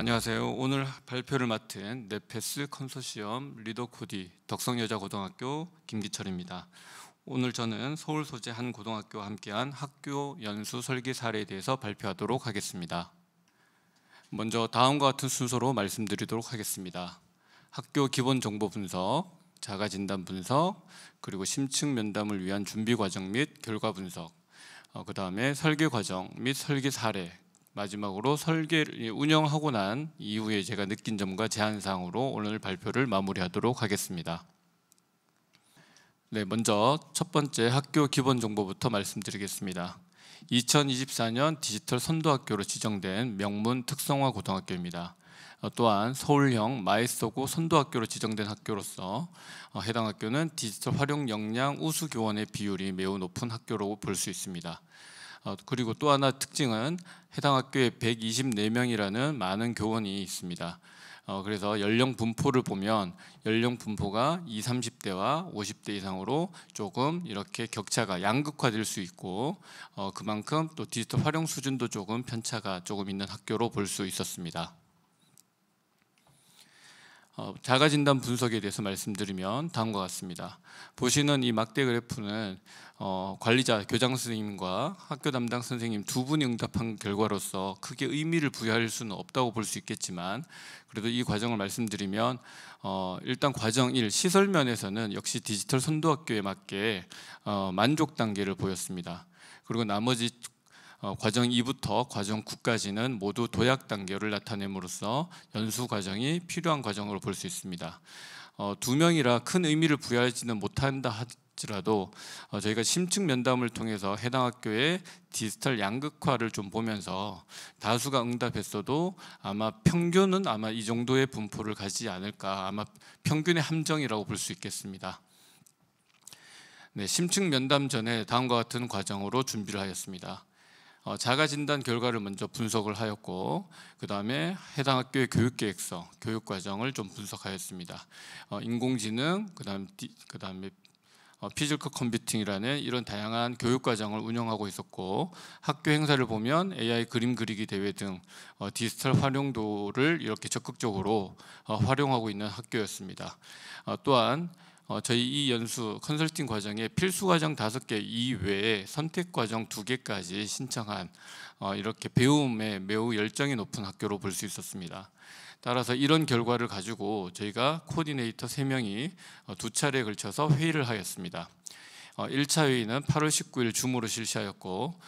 안녕하세요. 오늘 발표를 맡은 네페스 컨소시엄 리더코디 덕성여자고등학교 김기철입니다. 오늘 저는 서울 소재 한 고등학교와 함께한 학교 연수 설계 사례에 대해서 발표하도록 하겠습니다. 먼저 다음과 같은 순서로 말씀드리도록 하겠습니다. 학교 기본 정보 분석, 자가 진단 분석, 그리고 심층 면담을 위한 준비 과정 및 결과 분석, 그 다음에 설계 과정 및 설계 사례, 마지막으로 설계를 운영하고 난 이후에 제가 느낀 점과 제안사항으로 오늘 발표를 마무리하도록 하겠습니다. 네, 먼저 첫 번째 학교 기본 정보부터 말씀드리겠습니다. 2024년 디지털 선도학교로 지정된 명문 특성화 고등학교입니다. 또한 서울형 마이스터고 선도학교로 지정된 학교로서 해당 학교는 디지털 활용 역량 우수 교원의 비율이 매우 높은 학교로 볼 수 있습니다. 그리고 또 하나 특징은 해당 학교에 124명이라는 많은 교원이 있습니다. 그래서 연령 분포를 보면 연령 분포가 20, 30대와 50대 이상으로 조금 이렇게 격차가 양극화될 수 있고 그만큼 또 디지털 활용 수준도 조금 편차가 조금 있는 학교로 볼 수 있었습니다. 자가진단 분석에 대해서 말씀드리면 다음과 같습니다. 보시는 이 막대 그래프는 관리자, 교장 선생님과 학교 담당 선생님 두 분이 응답한 결과로서 크게 의미를 부여할 수는 없다고 볼 수 있겠지만 그래도 이 과정을 말씀드리면 일단 과정 1, 시설 면에서는 역시 디지털 선도학교에 맞게 만족 단계를 보였습니다. 그리고 나머지 과정 2부터 과정 9까지는 모두 도약 단계를 나타냄으로써 연수 과정이 필요한 과정으로 볼 수 있습니다. 두 명이라 큰 의미를 부여하지는 못한다 하더라도 저희가 심층 면담을 통해서 해당 학교의 디지털 양극화를 좀 보면서 다수가 응답했어도 아마 평균은 아마 이 정도의 분포를 가지지 않을까, 아마 평균의 함정이라고 볼 수 있겠습니다. 네, 심층 면담 전에 다음과 같은 과정으로 준비를 하였습니다. 자가진단 결과를 먼저 분석을 하였고 그 다음에 해당 학교의 교육계획서, 교육과정을 좀 분석하였습니다. 인공지능, 그 다음에 피지컬 컴퓨팅이라는 이런 다양한 교육과정을 운영하고 있었고 학교 행사를 보면 AI 그림 그리기 대회 등 디지털 활용도를 이렇게 적극적으로 활용하고 있는 학교였습니다. 또한 저희 이 연수 컨설팅 과정에 필수 과정 5개 이외에 선택 과정 2개까지 신청한 이렇게 배움에 매우 열정이 높은 학교로 볼 수 있었습니다. 따라서 이런 결과를 가지고 저희가 코디네이터 3명이 2차례에 걸쳐서 회의를 하였습니다. 1차 회의는 8월 19일 줌으로 실시하였고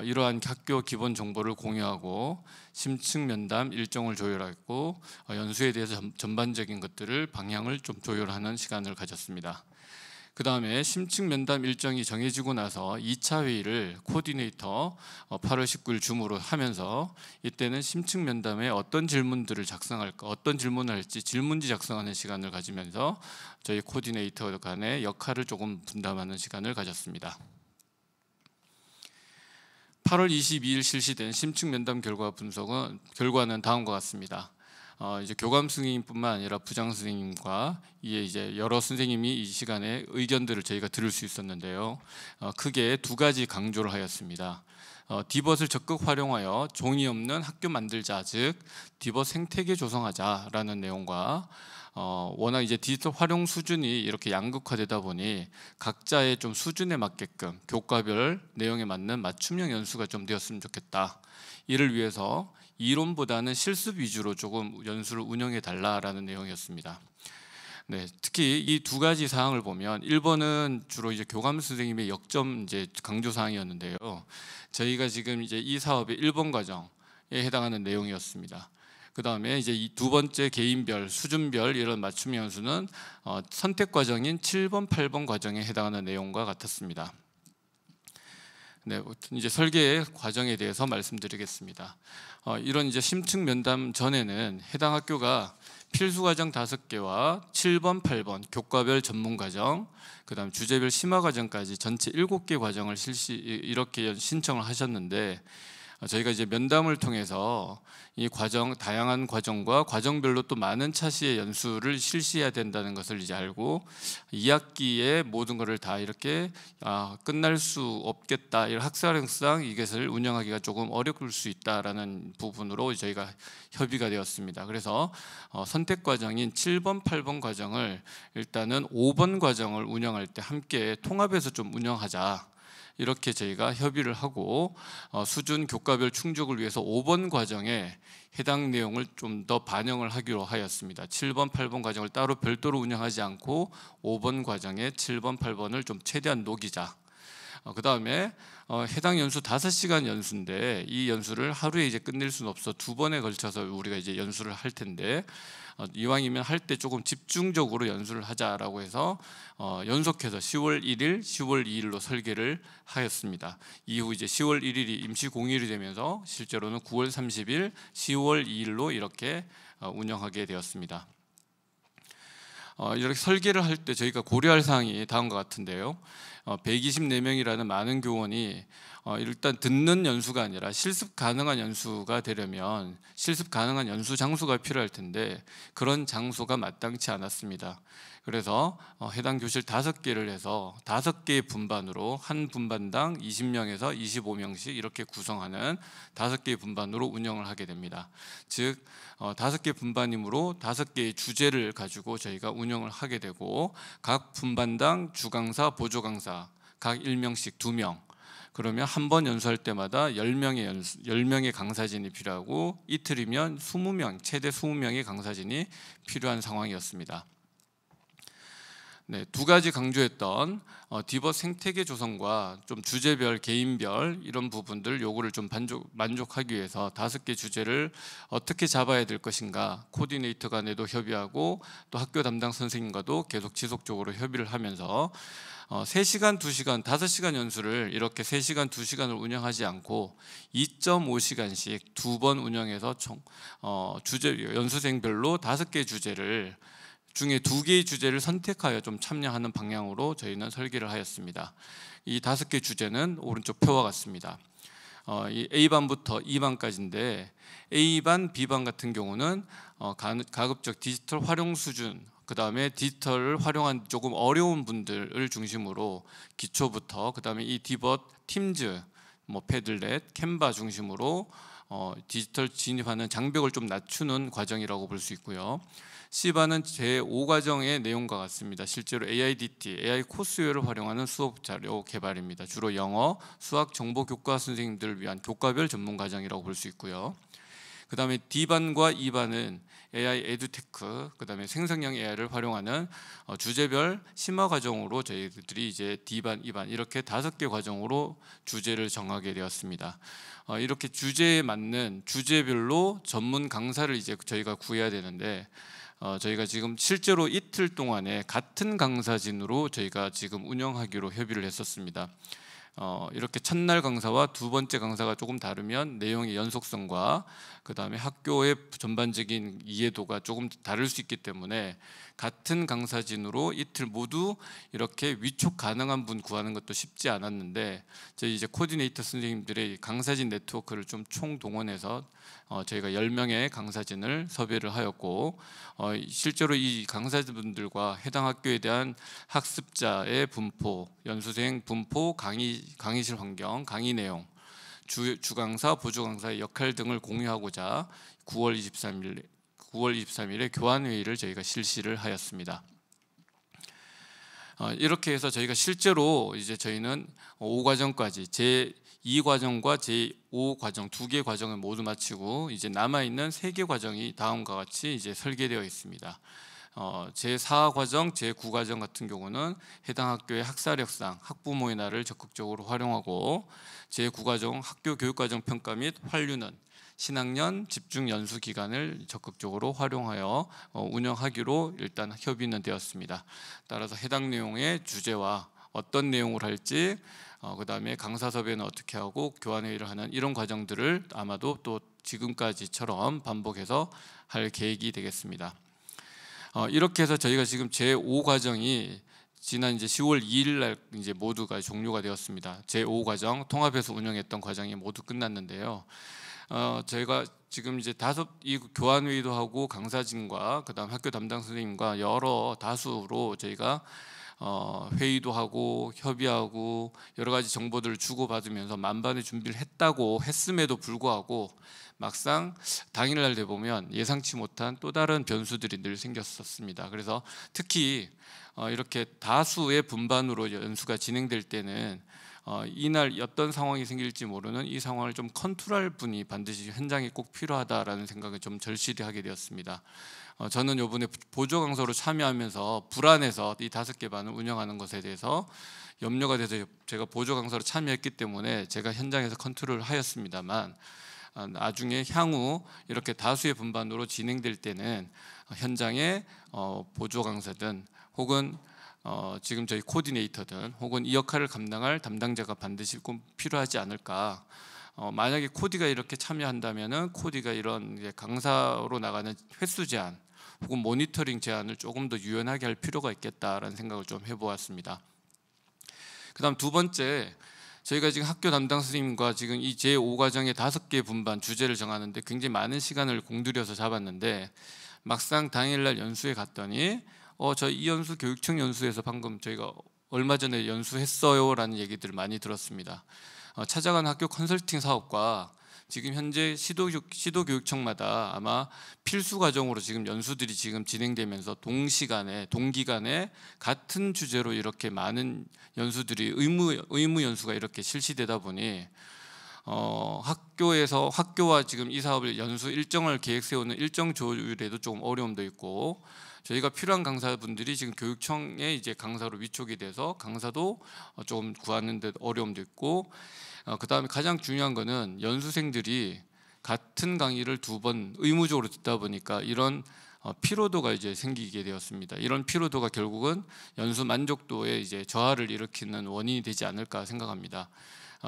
이러한 학교 기본 정보를 공유하고 심층 면담 일정을 조율하고 연수에 대해서 전반적인 것들을 방향을 좀 조율하는 시간을 가졌습니다. 그 다음에 심층 면담 일정이 정해지고 나서 2차 회의를 코디네이터 8월 19일 줌으로 하면서 이때는 심층 면담에 어떤 질문들을 작성할까, 어떤 질문을 할지 질문지 작성하는 시간을 가지면서 저희 코디네이터 간의 역할을 조금 분담하는 시간을 가졌습니다. 8월 22일 실시된 심층 면담 결과는 다음과 같습니다. 이제 교감 선생님뿐만 아니라 부장 선생님과 이제 여러 선생님이 이 시간에 의견들을 저희가 들을 수 있었는데요. 크게 2가지 강조를 하였습니다. 디벗을 적극 활용하여 종이 없는 학교 만들자, 즉 디벗 생태계 조성하자라는 내용과 워낙 이제 디지털 활용 수준이 이렇게 양극화되다 보니 각자의 좀 수준에 맞게끔 교과별 내용에 맞는 맞춤형 연수가 좀 되었으면 좋겠다. 이를 위해서 이론보다는 실습 위주로 조금 연수를 운영해 달라라는 내용이었습니다. 네, 특히 이 2가지 사항을 보면 1번은 주로 이제 교감 선생님의 역점 이제 강조 사항이었는데요. 저희가 지금 이제 이 사업의 1번 과정에 해당하는 내용이었습니다. 그 다음에 이제 이 2번째 개인별, 수준별 이런 맞춤 연수는 선택 과정인 7번, 8번 과정에 해당하는 내용과 같았습니다. 네, 이제 설계 과정에 대해서 말씀드리겠습니다. 이런 이제 심층 면담 전에는 해당 학교가 필수 과정 5개와 7번, 8번 교과별 전문 과정, 그다음 주제별 심화 과정까지 전체 7개 과정을 이렇게 신청을 하셨는데 저희가 이제 면담을 통해서 이 과정, 다양한 과정과 과정별로 또 많은 차시의 연수를 실시해야 된다는 것을 이제 알고 2학기에 모든 것을 다 이렇게 끝날 수 없겠다, 이런 학사령상 이것을 운영하기가 조금 어려울 수 있다라는 부분으로 저희가 협의가 되었습니다. 그래서 선택 과정인 7번, 8번 과정을 일단은 5번 과정을 운영할 때 함께 통합해서 좀 운영하자, 이렇게 저희가 협의를 하고 수준 교과별 충족을 위해서 5번 과정에 해당 내용을 좀 더 반영을 하기로 하였습니다. 7번, 8번 과정을 따로 별도로 운영하지 않고 5번 과정에 7번, 8번을 좀 최대한 녹이자. 그 다음에 해당 연수 5시간 연수인데 이 연수를 하루에 이제 끝낼 수는 없어 2번에 걸쳐서 우리가 이제 연수를 할 텐데 이왕이면 할 때 조금 집중적으로 연수를 하자라고 해서 연속해서 10월 1일, 10월 2일로 설계를 하였습니다. 이후 이제 10월 1일이 임시 공휴일이 되면서 실제로는 9월 30일, 10월 2일로 이렇게 운영하게 되었습니다. 이렇게 설계를 할 때 저희가 고려할 사항이 다음과 같은데요. 124명이라는 많은 교원이 일단 듣는 연수가 아니라 실습 가능한 연수가 되려면 실습 가능한 연수 장소가 필요할 텐데 그런 장소가 마땅치 않았습니다. 그래서 해당 교실 5개를 해서 5개의 분반으로 한 분반당 20명에서 25명씩 이렇게 구성하는 5개의 분반으로 운영을 하게 됩니다. 즉 5개 분반이므로 5개의 주제를 가지고 저희가 운영을 하게 되고 각 분반당 주강사, 보조강사 각 1명씩 2명, 그러면 한 번 연수할 때마다 10명의 강사진이 필요하고 이틀이면 20명, 최대 20명의 강사진이 필요한 상황이었습니다. 네, 2가지 강조했던 디벗 생태계 조성과 좀 주제별, 개인별 이런 부분들 요구를 좀 만족하기 위해서 5개 주제를 어떻게 잡아야 될 것인가 코디네이터 간에도 협의하고 또 학교 담당 선생님과도 계속 지속적으로 협의를 하면서 3시간, 2시간, 5시간 연수를 이렇게 3시간, 2시간을 운영하지 않고 2.5시간씩 2번 운영해서 총 연수생별로 5개 주제를 중에 2개의 주제를 선택하여 좀 참여하는 방향으로 저희는 설계를 하였습니다. 이 5개 주제는 오른쪽 표와 같습니다. 이 A반부터 E반까지인데 A반, B반 같은 경우는 가급적 디지털 활용 수준, 그 다음에 디지털을 활용한 조금 어려운 분들을 중심으로 기초부터, 그 다음에 이 디벗, 팀즈, 패들렛, 캔바 중심으로 디지털 진입하는 장벽을 좀 낮추는 과정이라고 볼 수 있고요. C반은 제5과정의 내용과 같습니다. 실제로 AIDT, AI 코스웨어를 활용하는 수업 자료 개발입니다. 주로 영어, 수학, 정보 교과 선생님들을 위한 교과별 전문 과정이라고 볼 수 있고요. 그 다음에 D반과 E반은 AI 에듀테크, 그 다음에 생성형 AI를 활용하는 주제별 심화 과정으로 저희들이 이제 D반, E반 이렇게 5개 과정으로 주제를 정하게 되었습니다. 이렇게 주제에 맞는 주제별로 전문 강사를 이제 저희가 구해야 되는데 저희가 지금 실제로 이틀 동안에 같은 강사진으로 저희가 지금 운영하기로 협의를 했었습니다. 이렇게 첫날 강사와 2번째 강사가 조금 다르면 내용의 연속성과 그 다음에 학교의 전반적인 이해도가 조금 다를 수 있기 때문에 같은 강사진으로 이틀 모두 이렇게 위촉 가능한 분 구하는 것도 쉽지 않았는데 저희 이제 코디네이터 선생님들의 강사진 네트워크를 좀 총동원해서 저희가 10명의 강사진을 섭외를 하였고 실제로 이 강사진분들과 해당 학교에 대한 학습자의 분포, 연수생 분포, 강의실 환경, 강의 내용, 주강사, 보조강사의 역할 등을 공유하고자 9월 23일에 교환회의를 저희가 실시를 하였습니다. 이렇게 해서 저희가 실제로 이제 저희는 5과정까지 제2과정과 제5과정 2개 과정을 모두 마치고 이제 남아있는 3개 과정이 다음과 같이 이제 설계되어 있습니다. 제4과정, 제9과정 같은 경우는 해당 학교의 학사력상, 학부모의 날을 적극적으로 활용하고 제9과정 학교 교육과정 평가 및 환류는 신학년 집중 연수 기간을 적극적으로 활용하여 운영하기로 일단 협의는 되었습니다. 따라서 해당 내용의 주제와 어떤 내용을 할지 그 다음에 강사 섭외는 어떻게 하고 교환회의를 하는 이런 과정들을 아마도 또 지금까지처럼 반복해서 할 계획이 되겠습니다. 이렇게 해서 저희가 지금 제5과정이 지난 이제 10월 2일 날 이제 모두가 종료가 되었습니다. 제5과정 통합해서 운영했던 과정이 모두 끝났는데요. 저희가 지금 이제 이 교환 회의도 하고 강사진과 그다음 학교 담당 선생님과 여러 다수로 저희가 회의도 하고 협의하고 여러 가지 정보들을 주고받으면서 만반의 준비를 했음에도 불구하고 막상 당일날 돼 보면 예상치 못한 또 다른 변수들이 늘 생겼었습니다. 그래서 특히 이렇게 다수의 분반으로 연수가 진행될 때는 이날 어떤 상황이 생길지 모르는 이 상황을 좀 컨트롤할 분이 반드시 현장에 꼭 필요하다라는 생각을 좀 절실히 하게 되었습니다. 저는 이번에 보조 강사로 참여하면서 불안해서 이 5개 반을 운영하는 것에 대해서 염려가 돼서 제가 보조 강사로 참여했기 때문에 제가 현장에서 컨트롤을 하였습니다만, 나중에 향후 이렇게 다수의 분반으로 진행될 때는 현장에 보조 강사든 혹은 지금 저희 코디네이터든 혹은 이 역할을 감당할 담당자가 반드시 꼭 필요하지 않을까. 만약에 코디가 이렇게 참여한다면은 코디가 이런 이제 강사로 나가는 횟수 제한 혹은 모니터링 제한을 조금 더 유연하게 할 필요가 있겠다라는 생각을 좀 해보았습니다. 그다음 두 번째, 저희가 지금 학교 담당 선생님과 지금 이 제5과정의 5개 분반 주제를 정하는데 굉장히 많은 시간을 공들여서 잡았는데, 막상 당일날 연수에 갔더니 저희 이 연수 교육청 연수에서 방금 저희가 얼마 전에 연수했어요 라는 얘기들을 많이 들었습니다. 찾아간 학교 컨설팅 사업과 지금 현재 시도교육청마다 아마 필수 과정으로 지금 연수들이 지금 진행되면서 동기간에 같은 주제로 이렇게 많은 연수들이 의무 연수가 이렇게 실시되다 보니 학교와 지금 이 사업을 연수 일정을 계획 세우는 일정 조율에도 조금 어려움도 있고, 저희가 필요한 강사분들이 지금 교육청에 이제 강사로 위촉이 돼서 강사도 조금 구하는 데 어려움도 있고, 그다음에 가장 중요한 거는 연수생들이 같은 강의를 2번 의무적으로 듣다 보니까 이런 피로도가 이제 생기게 되었습니다. 이런 피로도가 결국은 연수 만족도에 이제 저하를 일으키는 원인이 되지 않을까 생각합니다.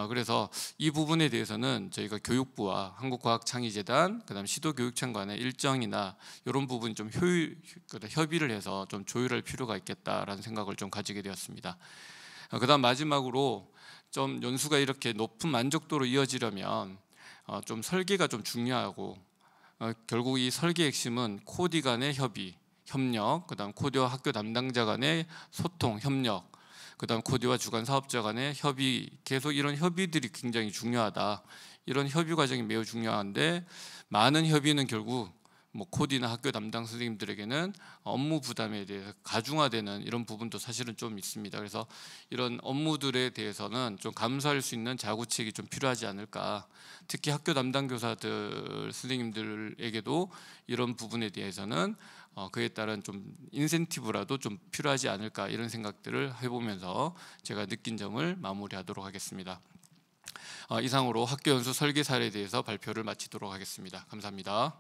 그래서 이 부분에 대해서는 저희가 교육부와 한국과학창의재단, 그다음 시도교육청 간의 일정이나 이런 부분 좀 협의를 해서 좀 조율할 필요가 있겠다라는 생각을 좀 가지게 되었습니다. 그다음 마지막으로 좀 연수가 이렇게 높은 만족도로 이어지려면 좀 설계가 좀 중요하고, 결국 이 설계 핵심은 코디 간의 협력, 그다음 코디와 학교 담당자 간의 소통, 협력, 그다음 코디와 주관 사업자 간의 협의, 계속 이런 협의들이 굉장히 중요하다. 이런 협의 과정이 매우 중요한데, 많은 협의는 결국 코디나 학교 담당 선생님들에게는 업무 부담에 대해서 가중화되는 이런 부분도 사실은 좀 있습니다. 그래서 이런 업무들에 대해서는 좀 감수할 수 있는 자구책이 좀 필요하지 않을까. 특히 학교 담당 교사들 선생님들에게도 이런 부분에 대해서는 그에 따른 좀 인센티브라도 좀 필요하지 않을까, 이런 생각들을 해보면서 제가 느낀 점을 마무리하도록 하겠습니다. 이상으로 학교 연수 설계 사례에 대해서 발표를 마치도록 하겠습니다. 감사합니다.